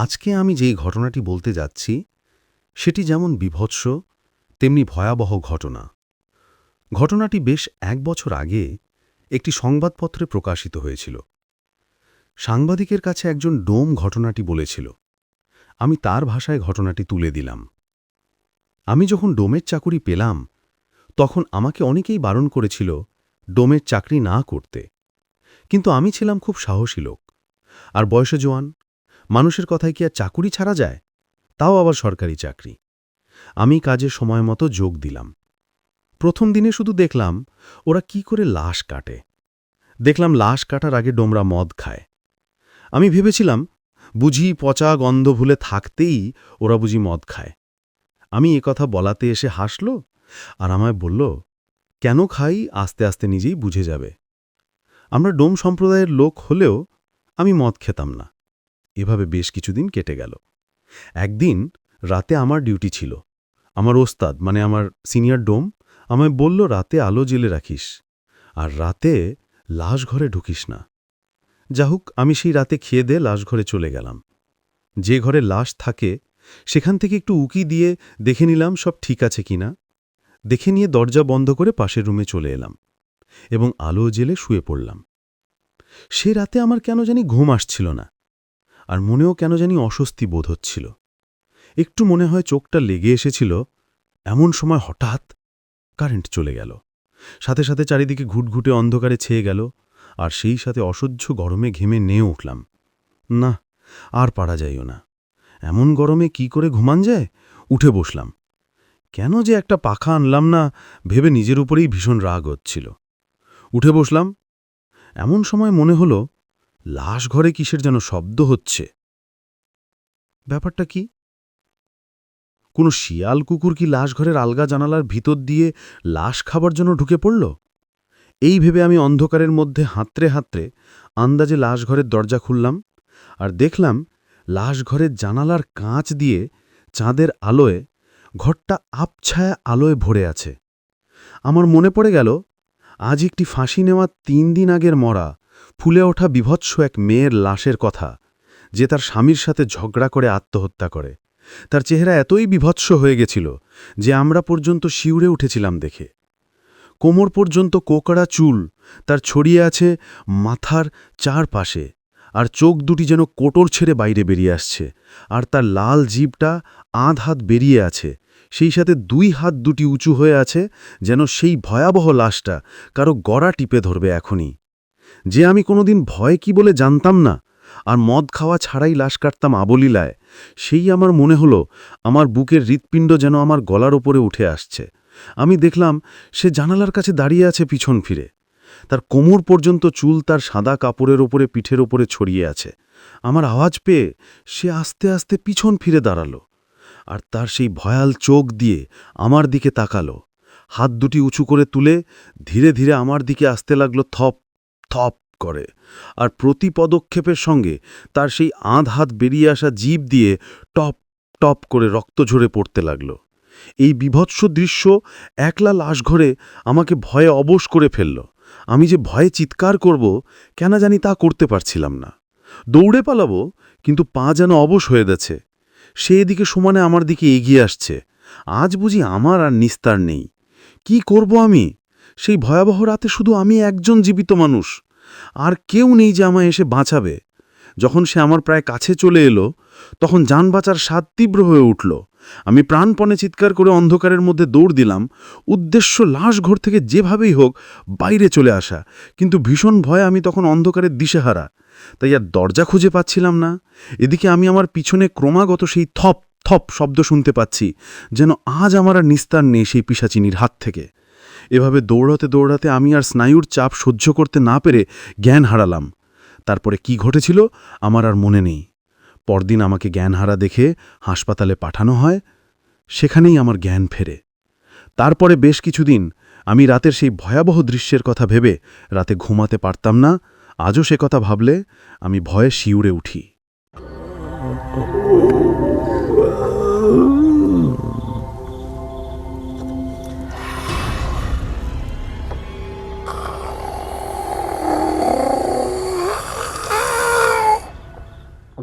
আজকে আমি যেই ঘটনাটি বলতে যাচ্ছি সেটি যেমন বীভৎস তেমনি ভয়াবহ ঘটনা। ঘটনাটি বেশ ১ বছর আগে একটি সংবাদপত্রে প্রকাশিত হয়েছিল। সাংবাদিকের কাছে একজন ডোম ঘটনাটি বলেছিল। আমি তার ভাষায় ঘটনাটি তুলে দিলাম। আমি যখন ডোমের চাকুরি পেলাম তখন আমাকে অনেকেই বারণ করেছিল ডোমের চাকরি না করতে, কিন্তু আমি ছিলাম খুব সাহসী লোক আর বয়সে জোয়ান। মানুষের কথায় কি আর চাকুরি ছাড়া যায়, তাও আবার সরকারি চাকরি। আমি কাজে সময় মতো যোগ দিলাম। প্রথম দিনে শুধু দেখলাম ওরা কি করে লাশ কাটে। দেখলাম লাশ কাটার আগে ডোমরা মদ খায়। আমি ভেবেছিলাম বুঝি পচা গন্ধ ভুলে থাকতেই ওরা বুঝি মদ খায়। আমি একথা বলাতে এসে হাসল আর আমায় বলল, কেন খাই আস্তে আস্তে নিজেই বুঝে যাবে। আমরা ডোম সম্প্রদায়ের লোক হলেও আমি মদ খেতাম না। এভাবে বেশ কিছুদিন কেটে গেল। একদিন রাতে আমার ডিউটি ছিল। আমার ওস্তাদ মানে আমার সিনিয়র ডোম আমায় বলল, রাতে আলো জ্বেলে রাখিস আর রাতে লাশ ঘরে ঢুকিস না। যা হোক, আমি সেই রাতে খেয়ে দিয়ে লাশ ঘরে চলে গেলাম। যে ঘরে লাশ থাকে সেখান থেকে একটু উকি দিয়ে দেখে নিলাম সব ঠিক আছে কিনা। দেখে নিয়ে দরজা বন্ধ করে পাশের রুমে চলে এলাম এবং আলো জ্বেলে শুয়ে পড়লাম। সে রাতে আমার কেন জানি ঘুম আসছিল না, আর মনেও কেন জানি অস্বস্তি বোধ হচ্ছিল। একটু মনে হয় চোখটা লেগে এসেছিল। এমন সময় হঠাৎ কারেন্ট চলে গেল। সাথে সাথে চারিদিকে ঘুটঘুটে অন্ধকারে ছেয়ে গেল, আর সেই সাথে অসহ্য গরমে ঘেমে নেয়ে উঠলাম। না, আর পারা যাইও না। এমন গরমে কি করে ঘুমান যায়। উঠে বসলাম। কেন যে একটা পাখা আনলাম না ভেবে নিজের উপরেই ভীষণ রাগ হচ্ছিল। উঠে বসলাম। এমন সময় মনে হলো লাশ ঘরে কিসের যেন শব্দ হচ্ছে। ব্যাপারটা কি? কোনো শিয়াল কুকুর কি লাশ ঘরের আলগা জানালার ভিতর দিয়ে লাশ খাবার জন্য ঢুকে পড়ল? এই ভেবে আমি অন্ধকারের মধ্যে হাতড়ে হাতড়ে আন্দাজে লাশ ঘরের দরজা খুললাম আর দেখলাম লাশ ঘরের জানালার কাঁচ দিয়ে চাঁদের আলোয় ঘরটা আবছায়া আলোয় ভরে আছে। আমার মনে পড়ে গেল আজ একটি ফাঁসি নেওয়া ৩ দিন আগের মরা ফুলে ওঠা বিভৎস এক মেয়ের লাশের কথা, যে তার স্বামীর সাথে ঝগড়া করে আত্মহত্যা করে। তার চেহারা এতই বিভৎস হয়ে গেছিল যে আমরা পর্যন্ত শিউরে উঠেছিলাম দেখে। কোমর পর্যন্ত কোকড়া চুল তার ছড়িয়ে আছে মাথার চারপাশে, আর চোখ দুটি যেন কোটর ছেড়ে বাইরে বেরিয়ে আসছে, আর তার লাল জিভটা আধ হাত বেরিয়ে আছে। সেই সাথে ২ হাত দুটি উঁচু হয়ে আছে, যেন সেই ভয়াবহ লাশটা কারো গড়া টিপে ধরবে এখনই। যে আমি কোনোদিন ভয় কি বলে জানতাম না আর মদ খাওয়া ছাড়াই লাশ কাটতাম আবলীলায়, সেই আমার মনে হলো আমার বুকের হৃৎপিণ্ড যেন আমার গলার ওপরে উঠে আসছে। আমি দেখলাম সে জানালার কাছে দাঁড়িয়ে আছে পিছন ফিরে। তার কোমর পর্যন্ত চুল তার সাদা কাপড়ের ওপরে পিঠের ওপরে ছড়িয়ে আছে। আমার আওয়াজ পেয়ে সে আস্তে আস্তে পিছন ফিরে দাঁড়ালো আর তার সেই ভয়াল চোখ দিয়ে আমার দিকে তাকালো। হাত দুটি উঁচু করে তুলে ধীরে ধীরে আমার দিকে আসতে লাগলো, থপ থপ করে, আর প্রতি পদক্ষেপের সঙ্গে তার সেই আধ হাত বেরিয়ে আসা জিভ দিয়ে টপ টপ করে রক্ত ঝরে পড়তে লাগল। এই বিভৎস দৃশ্য একলা লাশঘরে আমাকে ভয়ে অবশ করে ফেলল। আমি যে ভয়ে চিৎকার করব কেন জানি তা করতে পারছিলাম না। দৌড়ে পালাবো, কিন্তু পা যেন অবশ হয়ে গেছে। সে এদিকে সমানে আমার দিকে এগিয়ে আসছে। আজ বুঝি আমার আর নিস্তার নেই। কি করব আমি? সেই ভয়াবহ রাতে শুধু আমি একজন জীবিত মানুষ, আর কেউ নেই যে আমায় এসে বাঁচাবে। যখন সে আমার প্রায় কাছে চলে এলো তখন জান বাঁচার স্বাদ তীব্র হয়ে উঠল। আমি প্রাণপণে চিৎকার করে অন্ধকারের মধ্যে দৌড় দিলাম, উদ্দেশ্য লাশ ঘর থেকে যেভাবেই হোক বাইরে চলে আসা। কিন্তু ভীষণ ভয়ে আমি তখন অন্ধকারের দিশেহারা, তাই আর দরজা খুঁজে পাচ্ছিলাম না। এদিকে আমি আমার পিছনে ক্রমাগত সেই থপ থপ শব্দ শুনতে পাচ্ছি, যেন আজ আমার আর নিস্তার নেই সেই পিশাচিনীর হাত থেকে। এভাবে দৌড়াতে দৌড়াতে আমি আর স্নায়ুর চাপ সহ্য করতে না পেরে জ্ঞান হারালাম। তারপরে কি ঘটেছিল আমার আর মনে নেই। পরদিন আমাকে জ্ঞানহারা দেখে হাসপাতালে পাঠানো হয়। সেখানেই আমার জ্ঞান ফেরে। তারপরে বেশ কিছুদিন আমি রাতের সেই ভয়াবহ দৃশ্যের কথা ভেবে রাতে ঘুমাতে পারতাম না। আজও সে কথা ভাবলে আমি ভয়ে শিউরে উঠি।